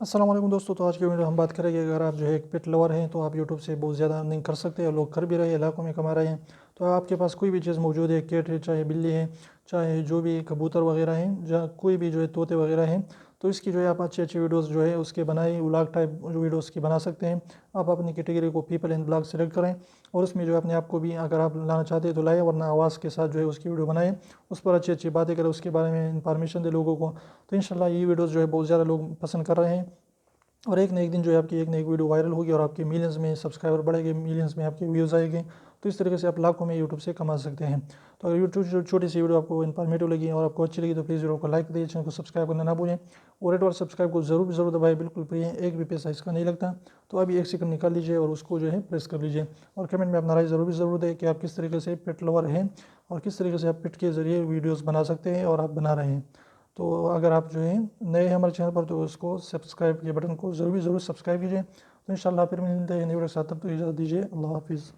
अस्सलाम वालेकुम दोस्तों। तो आज की वीडियो हम बात करेंगे, अगर आप जो है एक पेट लवर हैं तो आप यूट्यूब से बहुत ज़्यादा अर्निंग कर सकते हैं। लोग कर भी रहे हैं, लाखों में कमा रहे हैं। तो आपके पास कोई भी चीज़ मौजूद है, कैट है, चाहे बिल्ली है, चाहे जो भी कबूतर वगैरह हैं, या कोई भी जो है तोते वगैरह हैं, तो इसकी जो है आप अच्छी अच्छी वीडियोस जो है उसके बनाए व्लॉग टाइप जो वीडियोस की बना सकते हैं। आप अपनी कैटेगरी को पीपल एंड ब्लॉग सेलेक्ट करें और उसमें जो है अपने आप को भी अगर आप लाना चाहते हैं तो लाए, वरना आवाज़ के साथ जो है उसकी वीडियो बनाएं, उस पर अच्छी अच्छी बातें करें, उसके बारे में इंफॉर्मेशन दे लोगों को। तो इंशाल्लाह ये वीडियोस जो है बहुत ज़्यादा लोग पसंद कर रहे हैं और एक न एक दिन जो है आपकी एक न एक वीडियो वायरल होगी और आपके मिलियंस में सब्सक्राइबर बढ़ेंगे, मिलियंस में आपके व्यूज़ आएंगे। तो इस तरीके से आप लाखों में यूट्यूब से कमा सकते हैं। तो अगर यूट्यूब छोटी सी वीडियो आपको इन्फॉर्मेटिव लगी और आपको अच्छी लगी तो प्लीज़ वीडियो को लाइक करिए, चैनल को सब्सक्राइब करना ना भूलें और रेड वाला सब्सक्राइब को ज़रूर दबाएं, बिल्कुल फ्री है, एक भी पैसा इसका नहीं लगता। तो अभी एक सेकंड निकाल लीजिए और उसको जो है प्रेस कर लीजिए और कमेंट में अपना राय ज़रूर दें कि आप किस तरीके से पेट लवर हैं और किस तरीके से आप पेट के ज़रिए वीडियोज़ बना सकते हैं और आप बना रहे हैं। तो अगर आप जो है नए हैं हमारे चैनल पर तो उसको सब्सक्राइब के बटन को ज़रूर सब्सक्राइब कीजिए। तो इंशाल्लाह फिर मिलते हैं नई वीडियो के साथ, तब तक इजाज़त दीजिए। अल्लाह हाफिज़।